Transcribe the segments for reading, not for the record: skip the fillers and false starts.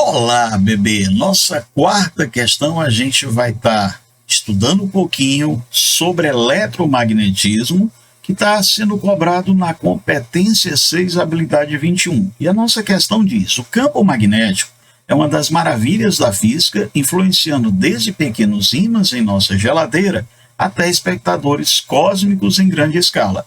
Olá, bebê! Nossa quarta questão a gente vai estar estudando um pouquinho sobre eletromagnetismo, que está sendo cobrado na competência 6, habilidade 21. E a nossa questão diz: o campo magnético é uma das maravilhas da física, influenciando desde pequenos ímãs em nossa geladeira até espectadores cósmicos em grande escala.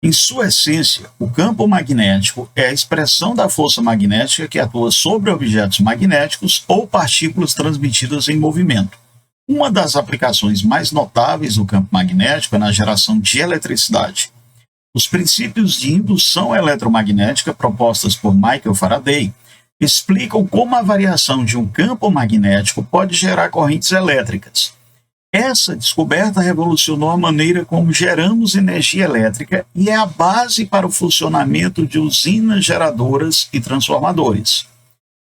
Em sua essência, o campo magnético é a expressão da força magnética que atua sobre objetos magnéticos ou partículas transmitidas em movimento. Uma das aplicações mais notáveis do campo magnético é na geração de eletricidade. Os princípios de indução eletromagnética propostos por Michael Faraday explicam como a variação de um campo magnético pode gerar correntes elétricas. Essa descoberta revolucionou a maneira como geramos energia elétrica e é a base para o funcionamento de usinas geradoras e transformadores.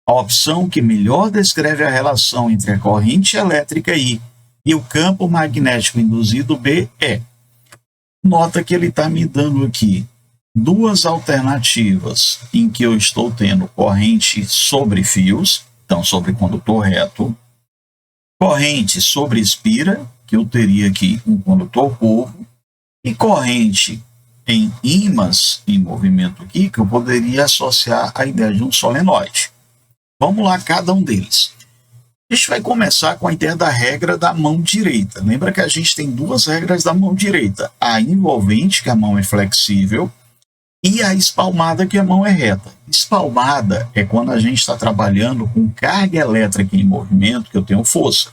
A opção que melhor descreve a relação entre a corrente elétrica I e o campo magnético induzido B é. Nota que ele está me dando aqui duas alternativas em que eu estou tendo corrente sobre fios, então sobre condutor reto, corrente sobre espira, que eu teria aqui um condutor curvo, e corrente em ímãs em movimento aqui, que eu poderia associar à ideia de um solenoide. Vamos lá, cada um deles. A gente vai começar com a ideia da regra da mão direita. Lembra que a gente tem duas regras da mão direita: a envolvente, que a mão é flexível, e a espalmada, que a mão é reta. Espalmada é quando a gente está trabalhando com carga elétrica em movimento, que eu tenho força.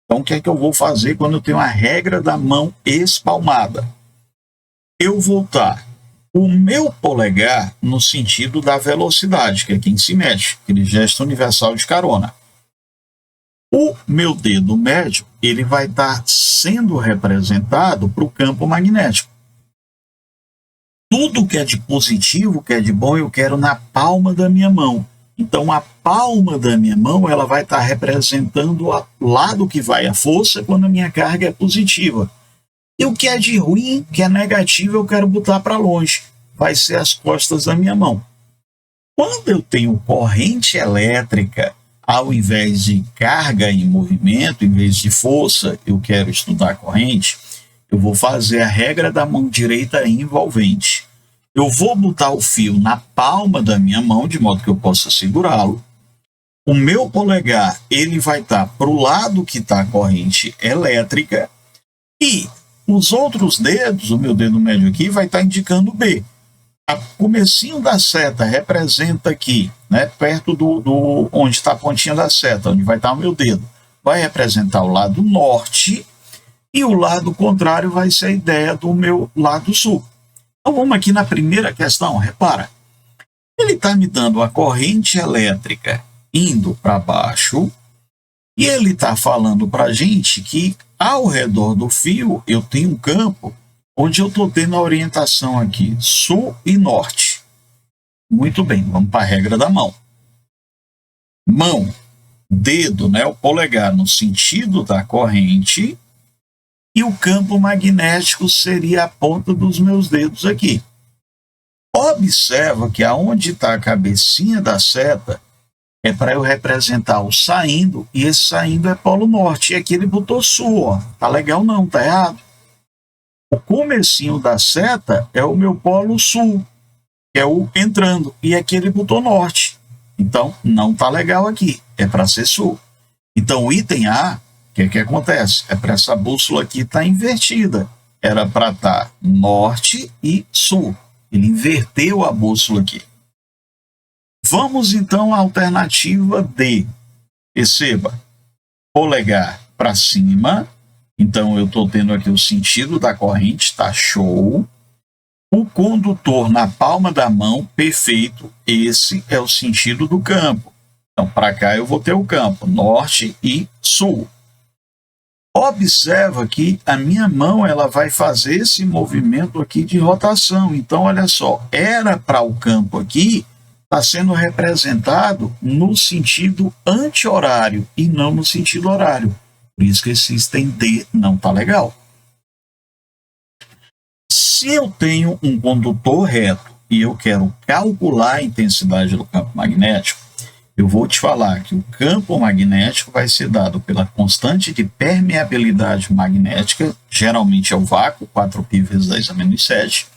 Então, o que é que eu vou fazer quando eu tenho a regra da mão espalmada? Eu vou estar o meu polegar no sentido da velocidade, que é quem se mexe, aquele gesto universal de carona. O meu dedo médio, ele vai estar sendo representado para o campo magnético. Tudo que é de positivo, que é de bom, eu quero na palma da minha mão. Então, a palma da minha mão ela vai estar representando o lado que vai a força quando a minha carga é positiva. E o que é de ruim, que é negativo, eu quero botar para longe. Vai ser as costas da minha mão. Quando eu tenho corrente elétrica, ao invés de carga em movimento, em vez de força, eu quero estudar corrente, eu vou fazer a regra da mão direita envolvente. Eu vou botar o fio na palma da minha mão, de modo que eu possa segurá-lo. O meu polegar ele vai estar para o lado que está a corrente elétrica. E os outros dedos, o meu dedo médio aqui, vai estar indicando B. O comecinho da seta representa aqui, né, perto do onde está a pontinha da seta, onde vai estar o meu dedo. Vai representar o lado norte. E o lado contrário vai ser a ideia do meu lado sul. Então vamos aqui na primeira questão, repara. Ele está me dando a corrente elétrica indo para baixo e ele está falando para a gente que ao redor do fio eu tenho um campo onde eu estou tendo a orientação aqui, sul e norte. Muito bem, vamos para a regra da mão. Mão, dedo, né, o polegar no sentido da corrente. E o campo magnético seria a ponta dos meus dedos aqui. Observa que aonde está a cabecinha da seta é para eu representar o saindo, e esse saindo é polo norte. E aqui ele botou sul, ó. Tá legal não, tá errado. O comecinho da seta é o meu polo sul, que é o entrando, e aqui ele botou norte. Então, não tá legal aqui, é para ser sul. Então, o item A, o que acontece? É para essa bússola aqui estar invertida. Era para estar norte e sul. Ele inverteu a bússola aqui. Vamos então à alternativa D. Perceba, polegar para cima. Então eu estou tendo aqui o sentido da corrente, tá show. O condutor na palma da mão, perfeito. Esse é o sentido do campo. Então para cá eu vou ter o campo, norte e sul. Observa que a minha mão ela vai fazer esse movimento aqui de rotação. Então, olha só, era para o campo aqui, está sendo representado no sentido anti-horário e não no sentido horário. Por isso que esse item D não está legal. Se eu tenho um condutor reto e eu quero calcular a intensidade do campo magnético, eu vou te falar que o campo magnético vai ser dado pela constante de permeabilidade magnética, geralmente é o vácuo, 4π vezes 10 a menos 7,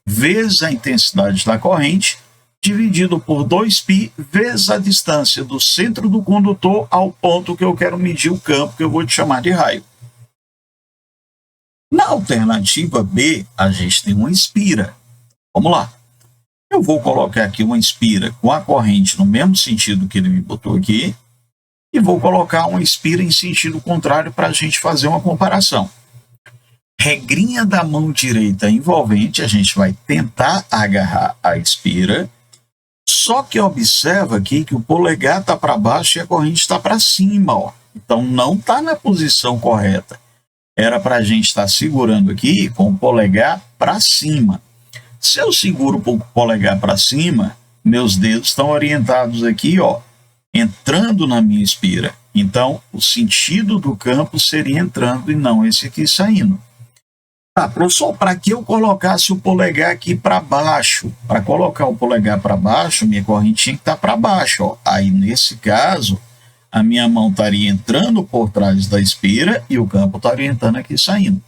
vezes a intensidade da corrente, dividido por 2π vezes a distância do centro do condutor ao ponto que eu quero medir o campo, que eu vou te chamar de raio. Na alternativa B, a gente tem uma espira. Vamos lá. Eu vou colocar aqui uma espira com a corrente no mesmo sentido que ele me botou aqui e vou colocar uma espira em sentido contrário para a gente fazer uma comparação. Regrinha da mão direita envolvente, a gente vai tentar agarrar a espira, só que observa aqui que o polegar está para baixo e a corrente está para cima, ó. Então não está na posição correta. Era para a gente estar segurando aqui com o polegar para cima. Se eu seguro o polegar para cima, meus dedos estão orientados aqui, ó, entrando na minha espira. Então, o sentido do campo seria entrando e não esse aqui saindo. Tá, professor, para que eu colocasse o polegar aqui para baixo? Para colocar o polegar para baixo, minha corrente tinha que estar para baixo, ó. Aí, nesse caso, a minha mão estaria entrando por trás da espira e o campo estaria entrando aqui saindo.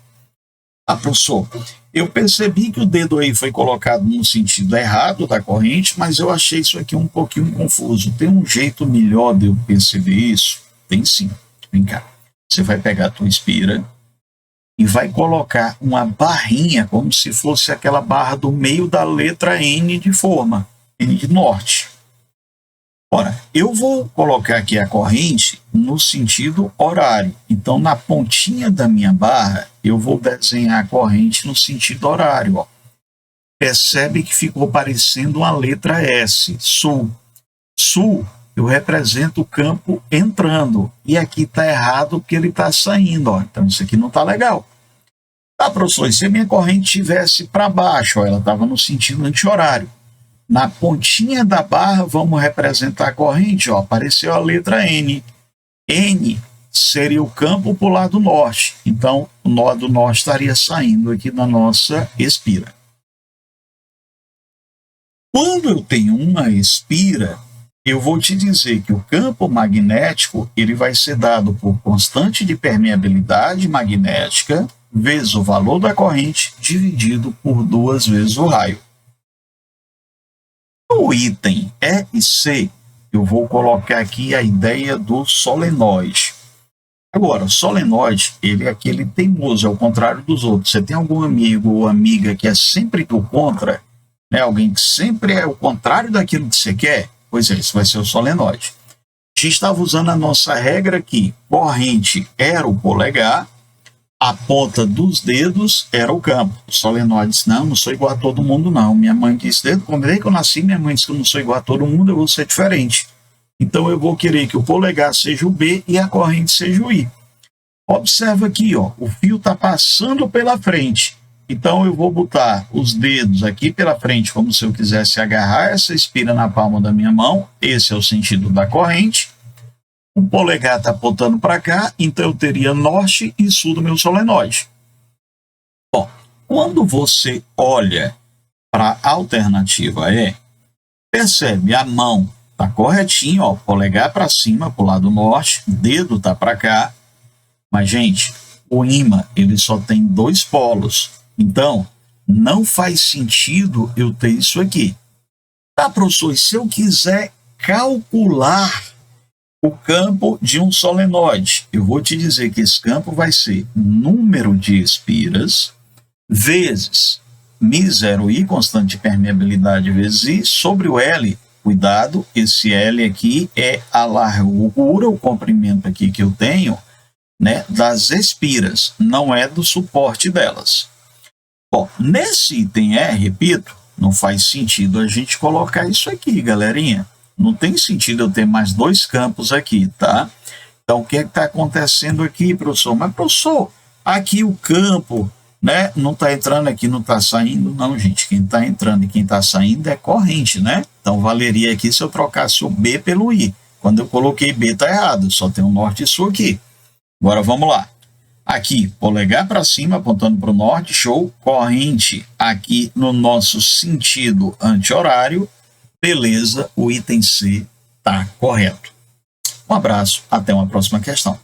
Ah, professor, eu percebi que o dedo aí foi colocado no sentido errado da corrente, mas eu achei isso aqui um pouquinho confuso. Tem um jeito melhor de eu perceber isso? Tem sim. Vem cá. Você vai pegar a tua espira e vai colocar uma barrinha, como se fosse aquela barra do meio da letra N de forma, N de norte. Ora, eu vou colocar aqui a corrente no sentido horário. Então, na pontinha da minha barra, eu vou desenhar a corrente no sentido horário. Ó. Percebe que ficou parecendo uma letra S, sul. Sul, eu represento o campo entrando. E aqui está errado porque ele está saindo. Ó. Então, isso aqui não está legal. Tá, professor, e se a minha corrente estivesse para baixo? Ó, ela estava no sentido anti-horário. Na pontinha da barra, vamos representar a corrente, ó, apareceu a letra N. N seria o campo para o lado norte. Então, o nó do norte estaria saindo aqui da nossa espira. Quando eu tenho uma espira, eu vou te dizer que o campo magnético ele vai ser dado por constante de permeabilidade magnética vezes o valor da corrente dividido por 2 vezes o raio. No item E e C, eu vou colocar aqui a ideia do solenoide. Agora, o solenoide, ele é aquele teimoso, ao contrário dos outros. Você tem algum amigo ou amiga que é sempre do contra, né? Alguém que sempre é o contrário daquilo que você quer? Pois é, esse vai ser o solenoide. A gente estava usando a nossa regra aqui. Corrente era o polegar, a ponta dos dedos era o campo. O solenoide disse, não sou igual a todo mundo, não. Minha mãe disse, desde que eu nasci, minha mãe disse que eu não sou igual a todo mundo, eu vou ser diferente. Então, eu vou querer que o polegar seja o B e a corrente seja o I. Observa aqui, ó, o fio está passando pela frente. Então, eu vou botar os dedos aqui pela frente, como se eu quisesse agarrar essa espira na palma da minha mão. Esse é o sentido da corrente. O polegar está apontando para cá, então eu teria norte e sul do meu solenoide. Bom, quando você olha para a alternativa E, percebe a mão está corretinho, ó, polegar para cima, para o lado norte, dedo está para cá. Mas, gente, o ímã ele só tem 2 polos. Então, não faz sentido eu ter isso aqui. Tá, professor, e se eu quiser calcular o campo de um solenoide, eu vou te dizer que esse campo vai ser número de espiras vezes μ0i, constante de permeabilidade, vezes I, sobre o L. Cuidado, esse L aqui é a largura, o comprimento aqui que eu tenho, né, das espiras, não é do suporte delas. Bom, nesse item E, repito, não faz sentido a gente colocar isso aqui, galerinha. Não tem sentido eu ter mais 2 campos aqui, tá? Então, o que é que está acontecendo aqui, professor? Mas, professor, aqui o campo, né, não está entrando aqui, não está saindo. Não, gente, quem está entrando e quem está saindo é corrente, né? Então, valeria aqui se eu trocasse o B pelo I. Quando eu coloquei B, está errado, só tem o norte e sul aqui. Agora, vamos lá. Aqui, polegar para cima, apontando para o norte, show. Corrente aqui no nosso sentido anti-horário. Beleza, o item C está correto. Um abraço, até uma próxima questão.